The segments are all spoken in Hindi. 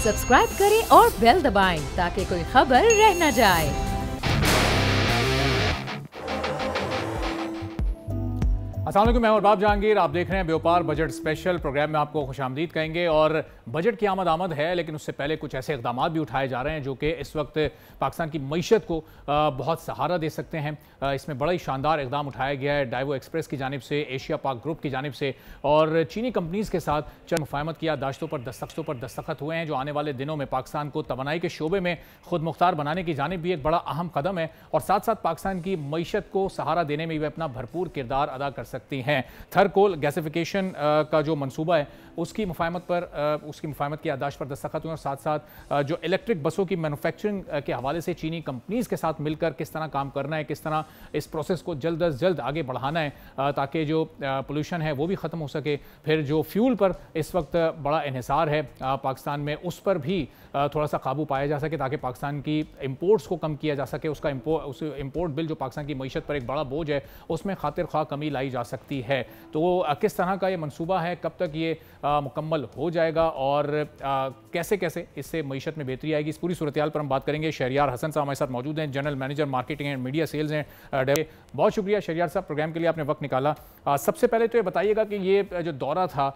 सब्सक्राइब करें और बेल दबाएं ताकि कोई खबर रह न जाए। अस्सलाम वालेकुम, मैं अरबाब जहांगीर। आप देख रहे हैं व्यापार बजट स्पेशल। प्रोग्राम में आपको खुशामदीद कहेंगे। और बजट की आमद है, लेकिन उससे पहले कुछ ऐसे इक़दाम भी उठाए जा रहे हैं जो कि इस वक्त पाकिस्तान की मईशत को बहुत सहारा दे सकते हैं। इसमें बड़ा ही शानदार इक़दाम उठाया गया है डाइवो एक्सप्रेस की जानिब से, एशिया पाक ग्रुप की जानिब से, और चीनी कंपनीज़ के साथ चंद मुफाहमत की याददाश्तों पर दस्तखत हुए हैं जो आने वाले दिनों में पाकिस्तान को तवानाई के शोबे में खुद मुख्तार बनाने की जानिब भी एक बड़ा अहम कदम है, और साथ साथ पाकिस्तान की मईशत को सहारा देने में भी अपना भरपूर किरदार अदा कर सकती हैं। थर्कोल गैसिफिकेशन का जो मंसूबा है उसकी मुफाहमत की याददाश्त पर दस्तखत हुए, और साथ साथ जो इलेक्ट्रिक बसों की मैन्युफैक्चरिंग के हवाले से चीनी कंपनीज़ के साथ मिलकर किस तरह काम करना है, किस तरह इस प्रोसेस को जल्द अज जल्द आगे बढ़ाना है ताकि जो पोल्यूशन है वो भी ख़त्म हो सके। फिर जो फ्यूल पर इस वक्त बड़ा इन्हिसार है पाकिस्तान में, उस पर भी थोड़ा सा काबू पाया जा सके ताकि पाकिस्तान की इंपोर्ट्स को कम किया जा सके। उसका इंपोर्ट बिल जो पाकिस्तान की मईशत पर एक बड़ा बोझ है उसमें खातिर ख्वाह कमी लाई जा सकती है। तो किस तरह का ये मंसूबा है, कब तक ये मुकम्मल हो जाएगा और कैसे कैसे इससे मईशत में बेहतरी आएगी, इस पूरी सूरत हाल पर हम बात करेंगे। शहरियार हसन साहब हमारे साथ मौजूद हैं, general manager marketing and media sales हैं। बहुत शुक्रिया शहरियार साहब, प्रोग्राम के लिए आपने वक्त निकाला। सबसे पहले तो ये बताइएगा कि ये जो दौरा था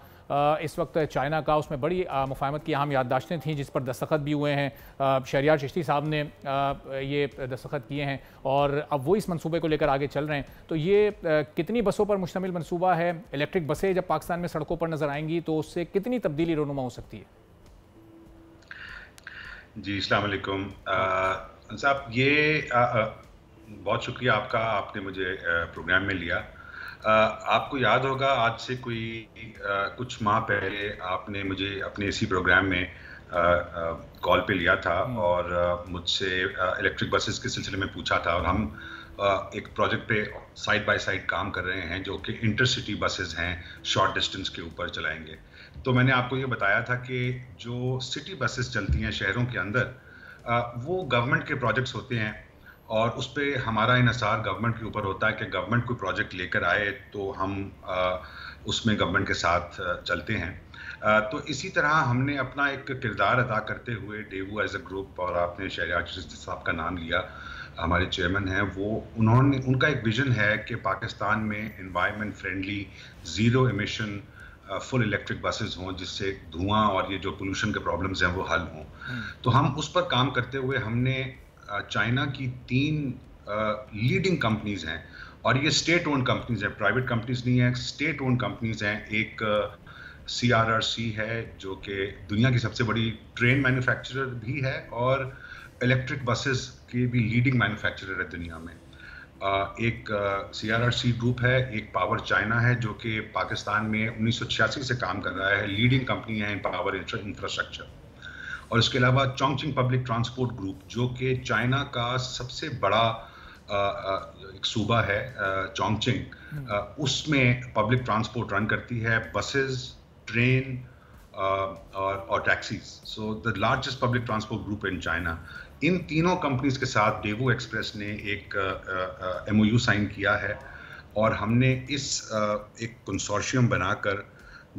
इस वक्त चाइना का, उसमें बड़ी मुफाहमत की अहम याददाश्तें थीं जिस पर दस्तखत भी हुए हैं। शहरियार चिश्ती साहब ने ये दस्तखत किए हैं और अब वो इस मंसूबे को लेकर आगे चल रहे हैं। तो ये कितनी बसों पर मुश्तमिल मंसूबा है? इलेक्ट्रिक बसें जब पाकिस्तान में सड़कों पर नजर आएंगी तो उससे कितनी तब्दीली रोनुमा हो सकती है? जी अस्सलाम वालेकुम साहब, ये बहुत शुक्रिया आपका, आपने मुझे प्रोग्राम में लिया। आपको याद होगा आज से कोई कुछ माह पहले आपने मुझे अपने इसी प्रोग्राम में कॉल पे लिया था और मुझसे इलेक्ट्रिक बसेस के सिलसिले में पूछा था, और हम एक प्रोजेक्ट पे साइड बाय साइड काम कर रहे हैं जो कि इंटरसिटी बसेस हैं, शॉर्ट डिस्टेंस के ऊपर चलाएंगे। तो मैंने आपको ये बताया था कि जो सिटी बसेस चलती हैं शहरों के अंदर, वो गवर्नमेंट के प्रोजेक्ट्स होते हैं और उस पर हमारा इन्हिसार गवर्नमेंट के ऊपर होता है कि गवर्नमेंट कोई प्रोजेक्ट लेकर आए तो हम उसमें गवर्नमेंट के साथ चलते हैं। तो इसी तरह हमने अपना एक किरदार अदा करते हुए डेवो एज अ ग्रुप, और आपने शहरियार चिश्ती साहब का नाम लिया, हमारे चेयरमैन हैं वो, उनका एक विजन है कि पाकिस्तान में environment friendly zero emission full electric buses हों जिससे धुआं और ये जो पोल्यूशन के प्रॉब्लम्स हैं वो हल हों। तो हम उस पर काम करते हुए हमने चाइना की 3 लीडिंग कंपनीज हैं, और ये स्टेट ओन्ड कंपनीज हैं, प्राइवेट कंपनीज नहीं है, स्टेट ओन्ड कंपनीज हैं। एक CRRC है जो कि दुनिया की सबसे बड़ी ट्रेन मैन्युफैक्चरर भी है और इलेक्ट्रिक बसेस की भी लीडिंग मैन्युफैक्चरर है दुनिया में। एक CRRC ग्रुप है, एक पावर चाइना है जो कि पाकिस्तान में 1986 से काम कर रहा है, लीडिंग कंपनी है इन पावर इंफ्रास्ट्रक्चर। और इसके अलावा चोंगचिंग पब्लिक ट्रांसपोर्ट ग्रुप जो कि चाइना का सबसे बड़ा एक सूबा है चोंगचिंग, उसमें पब्लिक ट्रांसपोर्ट रन करती है, बसेस, ट्रेन और taxis. So the largest public transport group in China. इन तीनों कंपनीज के साथ डेवो एक्सप्रेस ने एक MOU साइन किया है, और हमने एक कंसोर्शियम बनाकर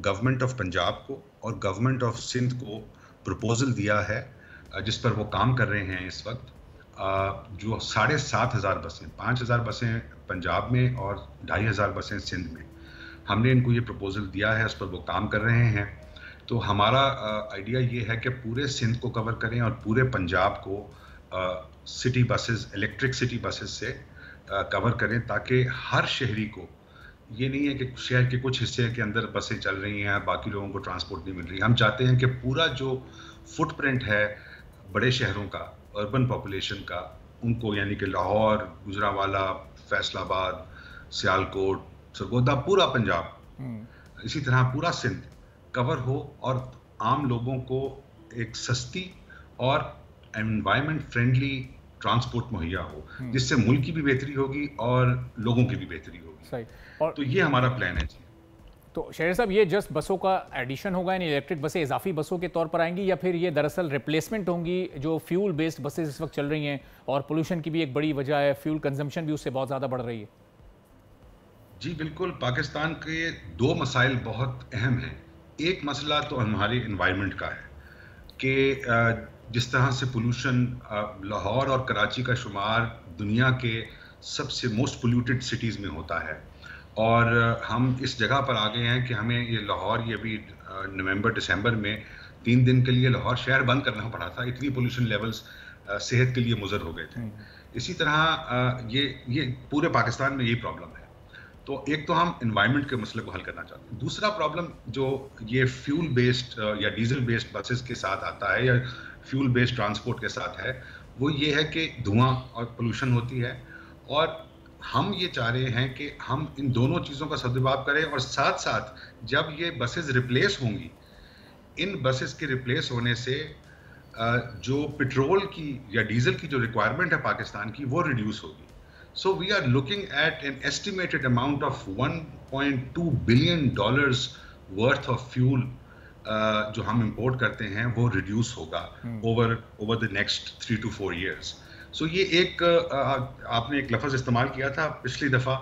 गवर्नमेंट ऑफ पंजाब को और गवर्नमेंट ऑफ सिंध को प्रपोजल दिया है जिस पर वो काम कर रहे हैं इस वक्त। जो 7,500 बसें, 5,000 बसें पंजाब में और 2,500 बसें सिंध में, हमने इनको ये प्रपोजल दिया है, उस पर वो काम कर रहे हैं। तो हमारा आइडिया ये है कि पूरे सिंध को कवर करें और पूरे पंजाब को city buses, electric city buses से कवर करें, ताकि हर शहरी को ये नहीं है कि शहर के कुछ हिस्से के अंदर बसें चल रही हैं, बाकी लोगों को ट्रांसपोर्ट नहीं मिल रही। हम चाहते हैं कि पूरा जो फुटप्रिंट है बड़े शहरों का, अर्बन पॉपुलेशन का, उनको यानी कि लाहौर, गुजरांवाला, फैसलाबाद, सियालकोट, सरगोदा, पूरा पंजाब, इसी तरह पूरा सिंध कवर हो और आम लोगों को एक सस्ती और एनवायरनमेंट फ्रेंडली ट्रांसपोर्ट मुहैया हो, जिससे मुल्क की भी बेहतरी होगी और लोगों की भी बेहतरी होगी। सही। और तो ये हमारा प्लान है जी। तो शहर साहब, ये जस्ट बसों का एडिशन होगा, यानी इलेक्ट्रिक बसें इजाफी बसों के तौर पर आएंगी, या फिर ये दरअसल रिप्लेसमेंट होंगी जो फ्यूल बेस्ड बसेस इस वक्त चल रही हैं, और पोल्यूशन की भी एक बड़ी वजह है, फ्यूल कंजम्पशन भी उससे बहुत ज़्यादा बढ़ रही है? जी बिल्कुल, पाकिस्तान के 2 मसाइल बहुत अहम हैं। एक मसला तो हमारे एनवायरनमेंट का है कि जिस तरह से पोल्यूशन, लाहौर और कराची का शुमार दुनिया के सबसे मोस्ट पोल्यूटेड सिटीज़ में होता है, और हम इस जगह पर आ गए हैं कि हमें ये लाहौर, ये भी नवंबर दिसंबर में 3 दिन के लिए लाहौर शहर बंद करना पड़ा था, इतनी पोल्यूशन लेवल्स सेहत के लिए मुज़र हो गए थे। इसी तरह ये पूरे पाकिस्तान में यही प्रॉब्लम है। तो एक तो हम एनवायरनमेंट के मसले को हल करना चाहते हैं। दूसरा प्रॉब्लम जो ये फ्यूल बेस्ड या डीजल बेस्ड बसेस के साथ आता है या फ्यूल बेस्ड ट्रांसपोर्ट के साथ है, वो ये है कि धुआं और पोल्यूशन होती है, और हम ये चाह रहे हैं कि हम इन दोनों चीज़ों का सदुपयोग करें, और साथ साथ जब ये बसेस रिप्लेस होंगी, इन बसेस के रिप्लेस होने से जो पेट्रोल की या डीजल की जो रिक्वायरमेंट है पाकिस्तान की, वो रिड्यूस होगी। So we are looking at an estimated amount of $1.2 billion worth of fuel जो हम इंपोर्ट करते हैं, वो रिड्यूस होगा over the next 3 to 4 years। सो ये एक आपने एक लफ्ज़ इस्तेमाल किया था पिछली दफ़ा,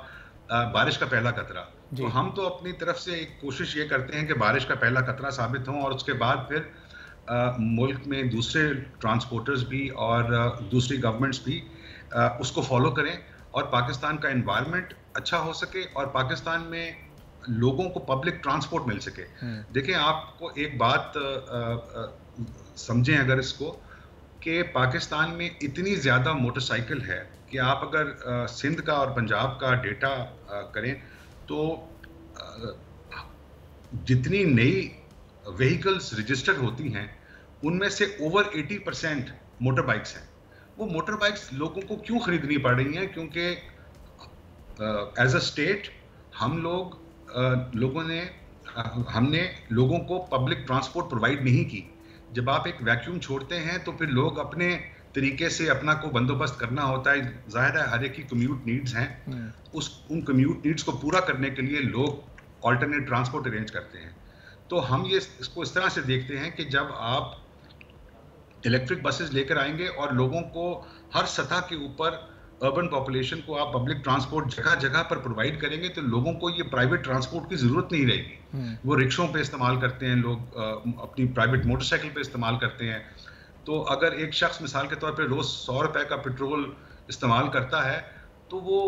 बारिश का पहला कतरा। तो हम तो अपनी तरफ से एक कोशिश ये करते हैं कि बारिश का पहला कतरा साबित हों, और उसके बाद फिर मुल्क में दूसरे ट्रांसपोर्टर्स भी और दूसरी गवर्नमेंट्स भी उसको फॉलो करें, और पाकिस्तान का एनवायरनमेंट अच्छा हो सके, और पाकिस्तान में लोगों को पब्लिक ट्रांसपोर्ट मिल सके। देखें, आपको एक बात समझें अगर इसको, कि पाकिस्तान में इतनी ज़्यादा मोटरसाइकिल है कि आप अगर सिंध का और पंजाब का डेटा करें तो जितनी नई व्हीकल्स रजिस्टर होती हैं उनमें से ओवर 80% मोटर बाइक्स हैं। वो मोटर बाइक्स लोगों को क्यों खरीदनी पड़ रही हैं? क्योंकि एज अ स्टेट हमने लोगों को पब्लिक ट्रांसपोर्ट प्रोवाइड नहीं की। जब आप एक वैक्यूम छोड़ते हैं तो फिर लोग अपने तरीके से अपना को बंदोबस्त करना होता है। जाहिर है हर एक की कम्यूट नीड्स हैं, उन कम्यूट नीड्स को पूरा करने के लिए लोग ऑल्टरनेट ट्रांसपोर्ट अरेंज करते हैं। तो हम इसको इस तरह से देखते हैं कि जब आप इलेक्ट्रिक बसेस लेकर आएंगे और लोगों को हर सतह के ऊपर अर्बन पॉपुलेशन को आप पब्लिक ट्रांसपोर्ट जगह जगह पर प्रोवाइड करेंगे, तो लोगों को ये प्राइवेट ट्रांसपोर्ट की जरूरत नहीं रहेगी। वो रिक्शों पे इस्तेमाल करते हैं लोग, अपनी प्राइवेट मोटरसाइकिल पे इस्तेमाल करते हैं। तो अगर एक शख्स मिसाल के तौर पे रोज 100 रुपए का पेट्रोल इस्तेमाल करता है, तो वो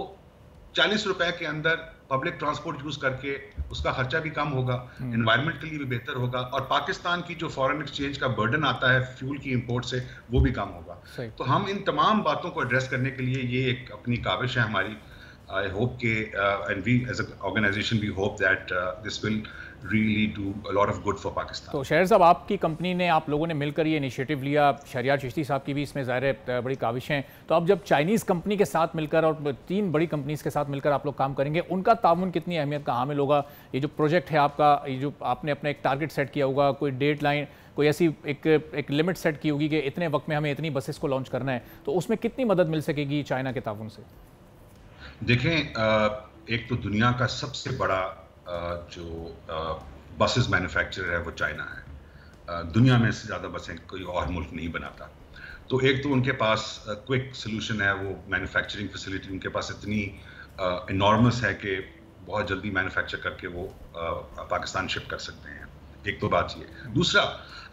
40 रुपए के अंदर पब्लिक ट्रांसपोर्ट यूज करके उसका खर्चा भी कम होगा, एनवायरनमेंट के लिए भी बेहतर होगा, और पाकिस्तान की जो फॉरेन एक्सचेंज का बर्डन आता है फ्यूल की इंपोर्ट से, वो भी कम होगा। तो हम इन तमाम बातों को एड्रेस करने के लिए ये एक अपनी काविश है हमारी। आई होप के and we as a organisation we hope that this will really do a lot of good for Pakistan। तो शहर साहब, आपकी कंपनी ने, आप लोगों ने मिलकर ये इनिशिएटिव लिया, शहरियार चिश्ती साहब की भी इसमें ज़ाहिर बड़ी काविशें। तो अब जब चाइनीज़ कंपनी के साथ मिलकर और 3 बड़ी कंपनीज़ के साथ मिलकर आप लोग काम करेंगे, उनका ताउन कितनी अहमियत का हामिल होगा? ये जो प्रोजेक्ट है आपका, ये जो आपने अपना एक टारगेट सेट किया होगा, कोई डेड लाइन, कोई ऐसी एक लिमिट सेट की होगी कि इतने वक्त में हमें इतनी बसेस को लॉन्च करना है, तो उसमें कितनी मदद मिल सकेगी चाइना के ताउन से? देखें, एक तो दुनिया का सबसे बड़ा जो बसेस मैन्युफैक्चरर है वो चाइना है। दुनिया में से ज़्यादा बसें कोई और मुल्क नहीं बनाता। तो एक तो उनके पास क्विक सोल्यूशन है, वो मैन्युफैक्चरिंग फैसिलिटी उनके पास इतनी इनॉर्मस है कि बहुत जल्दी मैन्युफैक्चर करके वो पाकिस्तान शिप कर सकते हैं। एक तो बात ये। दूसरा,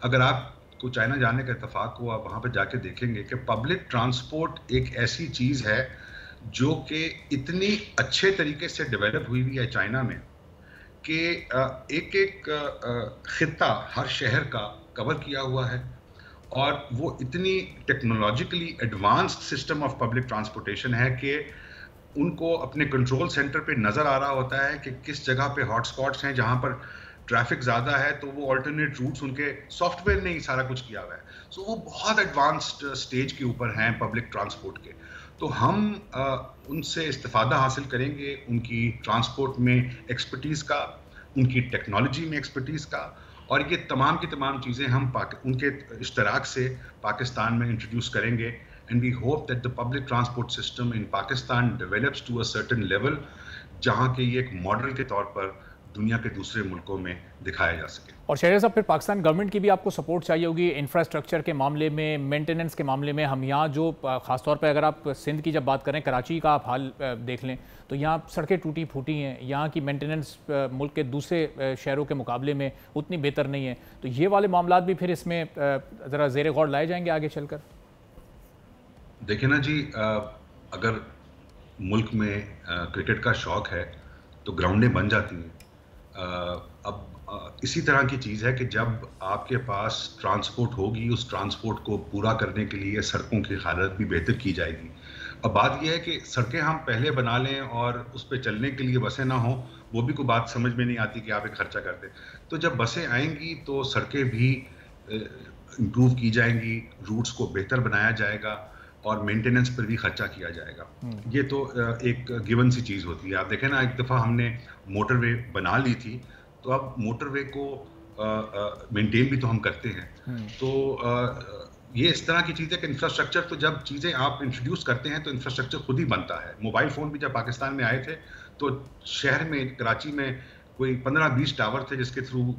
अगर आपको चाइना जाने का इत्तेफाक हुआ, वहाँ पर जाके देखेंगे कि पब्लिक ट्रांसपोर्ट एक ऐसी चीज़ है जो कि इतनी अच्छे तरीके से डेवलप हुई है चाइना में कि एक खित्ता हर शहर का कवर किया हुआ है, और वो इतनी technologically advanced system of public transportation है कि उनको अपने कंट्रोल सेंटर पे नज़र आ रहा होता है कि किस जगह पे हॉटस्पॉट्स हैं जहाँ पर ट्रैफिक ज़्यादा है, तो वो ऑल्टरनेट रूट्स उनके सॉफ्टवेयर ने ही सारा कुछ किया हुआ है। सो वो बहुत एडवांस्ड स्टेज के ऊपर हैं पब्लिक ट्रांसपोर्ट के। तो हम उनसे इस्तिफ़ादा हासिल करेंगे, उनकी ट्रांसपोर्ट में एक्सपर्टीज़ का, उनकी टेक्नोलॉजी में एक्सपर्टीज़ का, और ये तमाम की तमाम चीज़ें हम उनके इश्तराक से पाकिस्तान में इंट्रोड्यूस करेंगे। And we hope that the public transport system in Pakistan develops to a certain level, जहाँ के ये एक मॉडल के तौर पर दुनिया के दूसरे मुल्कों में दिखाया जा सके। और शहर साहब, फिर पाकिस्तान गवर्नमेंट की भी आपको सपोर्ट चाहिए होगी इंफ्रास्ट्रक्चर के मामले में, मेंटेनेंस के मामले में। हम यहाँ जो ख़ासतौर पर अगर आप सिंध की जब बात करें, कराची का आप हाल देख लें तो यहाँ सड़कें टूटी फूटी हैं, यहाँ की मेंटेनेंस मुल्क के दूसरे शहरों के मुकाबले में उतनी बेहतर नहीं है। तो ये वाले मामला भी फिर इसमें ज़रा ज़ेर गौर लाए जाएंगे आगे चलकर। देखिए ना जी, अगर मुल्क में क्रिकेट का शौक है तो ग्राउंडें बन जाती हैं। अब इसी तरह की चीज़ है कि जब आपके पास ट्रांसपोर्ट होगी, उस ट्रांसपोर्ट को पूरा करने के लिए सड़कों की हालत भी बेहतर की जाएगी। अब बात यह है कि सड़कें हम पहले बना लें और उस पर चलने के लिए बसें ना हो, वो भी कोई बात समझ में नहीं आती कि आप एक खर्चा करते। तो जब बसें आएंगी तो सड़कें भी इम्प्रूव की जाएंगी, रूट्स को बेहतर बनाया जाएगा और मेंटेनेंस पर भी खर्चा किया जाएगा। ये तो एक गिवन सी चीज़ होती है। आप देखें ना, एक दफ़ा हमने मोटरवे बना ली थी, तो अब मोटरवे को मेंटेन भी तो हम करते हैं। तो ये इस तरह की चीज़ है कि इंफ्रास्ट्रक्चर, तो जब चीज़ें आप इंट्रोड्यूस करते हैं तो इंफ्रास्ट्रक्चर खुद ही बनता है। मोबाइल फ़ोन भी जब पाकिस्तान में आए थे तो शहर में, कराची में कोई 15-20 टावर थे जिसके थ्रू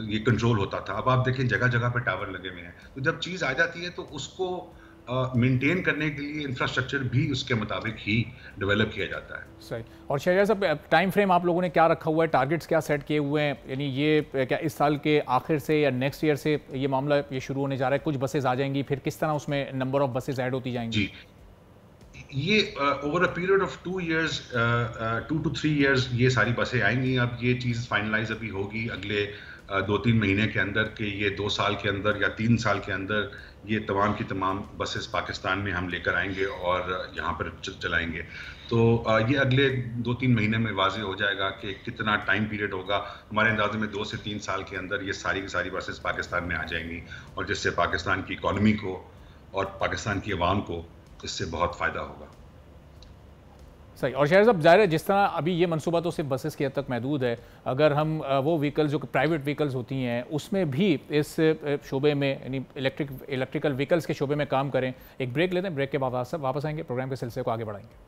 ये कंट्रोल होता था। अब आप देखें जगह जगह पर टावर लगे हुए हैं। तो जब चीज़ आ जाती है तो उसको मेंटेन करने के लिए इंफ्रास्ट्रक्चर भी उसके मुताबिक ही डेवलप किया जाता है। सही। और शहजाद साहब, टाइम फ्रेम आप लोगों ने क्या रखा हुआ है, टारगेट्स क्या सेट किए हुए हैं? यानी ये क्या इस साल के आखिर से या नेक्स्ट ईयर से ये मामला ये शुरू होने जा रहा है? कुछ बसेज आ जाएंगी, फिर किस तरह उसमें नंबर ऑफ बसेज ऐड होती जाएंगी? जी, ये over a period of 2 years, 2 to 3 years ये सारी बसें आएंगी। अब ये चीज़ फाइनलाइज अभी होगी अगले 2-3 महीने के अंदर, कि ये 2 साल के अंदर या 3 साल के अंदर ये तमाम की तमाम बसेस पाकिस्तान में हम लेकर आएंगे और यहाँ पर चलाएंगे। तो ये अगले 2-3 महीने में वाज़ेह हो जाएगा कि कितना टाइम पीरियड होगा। हमारे अंदाजे में 2 से 3 साल के अंदर ये सारी की सारी बसेस पाकिस्तान में आ जाएंगी और जिससे पाकिस्तान की इकॉनमी को और पाकिस्तान की आवाम को इससे बहुत फ़ायदा होगा। सही। और शहर साहब, ज़ाहिर है जिस तरह अभी ये मनसूबा तो सिर्फ बसेस की हद तक महदूद है, अगर हम वो व्हीकल्स जो प्राइवेट व्हीकल्स होती हैं उसमें भी इस शोबे में, यानी इलेक्ट्रिकल व्हीकल्स के शोबे में काम करें। एक ब्रेक लेते हैं, ब्रेक के बाद वापस आएंगे, प्रोग्राम के सिलसिले को आगे बढ़ाएंगे।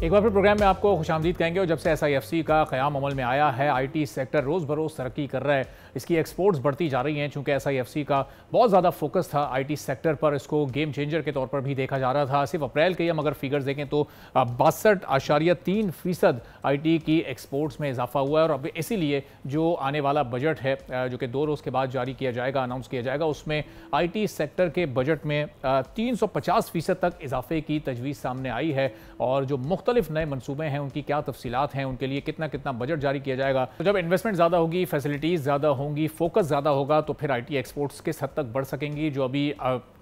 एक बार फिर प्रोग्राम में आपको खुशामदीद कहेंगे। और जब से SIFC का क़याम अमल में आया है, IT सेक्टर रोज़ बरोज़ तरक्की कर रहा है, इसकी एक्सपोर्ट्स बढ़ती जा रही हैं। चूँकि SIFC का बहुत ज़्यादा फोकस था IT सेक्टर पर, इसको गेम चेंजर के तौर पर भी देखा जा रहा था। सिर्फ अप्रैल के हम अगर फिगर्स देखें तो 62.3% IT की एक्सपोर्ट्स में इजाफा हुआ है। और अब इसीलिए जो आने वाला बजट है जो कि 2 रोज़ के बाद जारी किया जाएगा, अनाउंस किया जाएगा, उसमें IT सेक्टर के बजट में 350% तक इजाफे की तजवीज़ सामने आई है। और जो मुख्तलिफ नए मनसूबे हैं उनकी क्या तफसीलात हैं, उनके लिए कितना कितना बजट जारी किया जाएगा। तो जब इन्वेस्टमेंट ज़्यादा होगी, फैसिलिटीज़ ज़्यादा होंगी, फोकस ज़्यादा होगा, तो फिर IT एक्सपोर्ट्स किस हद तक बढ़ सकेंगी, जो अभी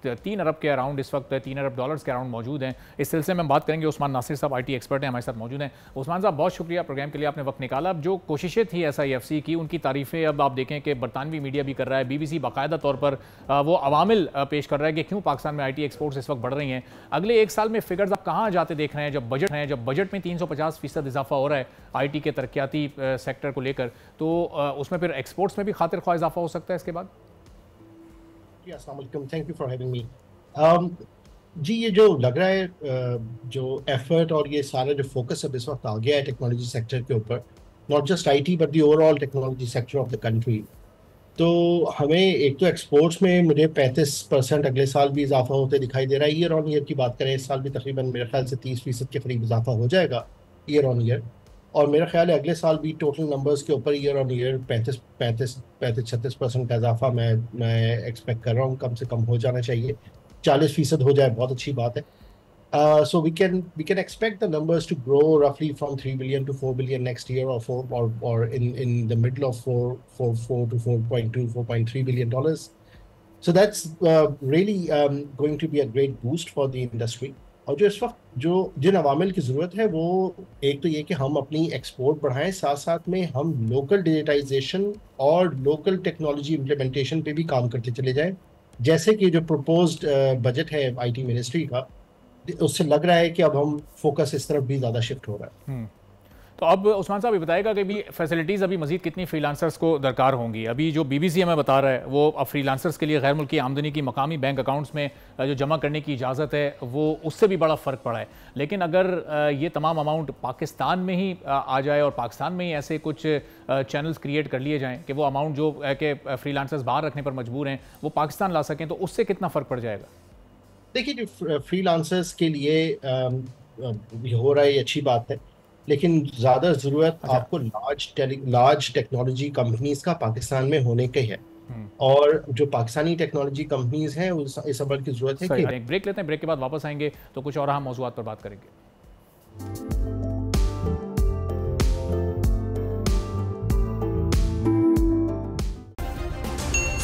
3 अरब के अराउंड, इस वक्त 3 अरब डॉलर्स के अराउंड मौजूद हैं। इस सिलसिले में हम बात करेंगे। उस्मान नासिर साहब IT एक्सपर्ट हैं, हमारे साथ मौजूद हैं। उस्मान साहब, बहुत शुक्रिया प्रोग्राम के लिए, आपने वक्त निकाला। अब जो कोशिशें थी SIFC की, उनकी तारीफ़ें अब आप देखें कि बरतानवी मीडिया भी कर रहा है, BBC बाकायदा तौर पर वो अवामिल पेश कर रहा है कि क्यों पाकिस्तान में IT एक्सपोर्ट्स इस वक्त बढ़ रही हैं। अगले 1 साल में फिगर्स आप कहाँ जाते देख रहे हैं? जब बजट में 350% इजाफा हो रहा है IT के तरक्याती सेक्टर को लेकर, तो उसमें फिर एक्सपोर्ट्स में भी खातिर ख्वाह इजाफा हो सकता है इसके बाद? Thank you for having me. जी, ये जो लग रहा है जो एफर्ट और ये सारा जो फोकस अब इस वक्त आ गया है टेक्नोलॉजी सेक्टर के ऊपर, not just IT but the overall technology sector of the country, तो हमें एक तो एक्सपोर्ट्स में मुझे 35% अगले साल भी इजाफा होते दिखाई दे रहा है। ईयर ऑन ईयर की बात करें, इस साल भी तकरीबन मेरे ख्याल से 30% के करीब इजाफा हो जाएगा ईयर ऑन ईयर। और मेरा ख्याल है अगले साल भी टोटल नंबर्स के ऊपर ईयर ऑन ईयर 35-36% का इजाफा मैं एक्सपेक्ट कर रहा हूँ। कम से कम हो जाना चाहिए, 40% हो जाए बहुत अच्छी बात है। So we can expect the numbers to grow roughly from 3 billion to 4 billion next year, or in the middle of 4 to 4.3 billion dollars. So that's really going to be a great boost for the industry. और जो इस वक्त जिन अवामिल की ज़रूरत है, वो एक तो ये कि हम अपनी एक्सपोर्ट बढ़ाएं, साथ साथ में हम लोकल डिजिटाइजेशन और लोकल टेक्नोलॉजी इम्प्लीमेंटेशन पे भी काम करते चले जाएं। जैसे कि जो प्रपोज्ड बजट है IT मिनिस्ट्री का, उससे लग रहा है कि अब हम फोकस इस तरफ भी ज़्यादा शिफ्ट हो रहा है। तो अब उस्मान साहब ये बताएगा कि अभी फैसिलिटीज़ अभी मजीद कितनी फ्रीलांसर्स को दरकार होंगी। अभी जो BBC हमें बता रहा है वो अब फ्रीलांसर्स के लिए गैर मुल्की आमदनी की मकामी बैंक अकाउंट्स में जो जमा करने की इजाज़त है वो उससे भी बड़ा फ़र्क पड़ा है। लेकिन अगर ये तमाम अमाउंट पाकिस्तान में ही आ जाए और पाकिस्तान में ही ऐसे कुछ चैनल्स क्रिएट कर लिए जाएँ कि वो अमाउंट जो कि फ्रीलांसर्स बाहर रखने पर मजबूर हैं वो पाकिस्तान ला सकें, तो उससे कितना फ़र्क पड़ जाएगा? देखिए, जो फ्रीलांसर्स के लिए ये हो रहा है, ये अच्छी बात है, लेकिन ज़्यादा ज़रूरत आपको लार्ज टेक्नोलॉजी कंपनीज का पाकिस्तान में होने के है। और जो पाकिस्तानी टेक्नोलॉजी कंपनीज हैं इस अमल की ज़रूरत है कि एक ब्रेक लेते हैं, ब्रेक के बाद वापस आएंगे तो कुछ और अहम मौज़ूआत पर बात करेंगे।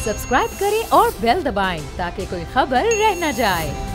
सब्सक्राइब करें और बेल दबाएं ताकि कोई खबर रह न जाए।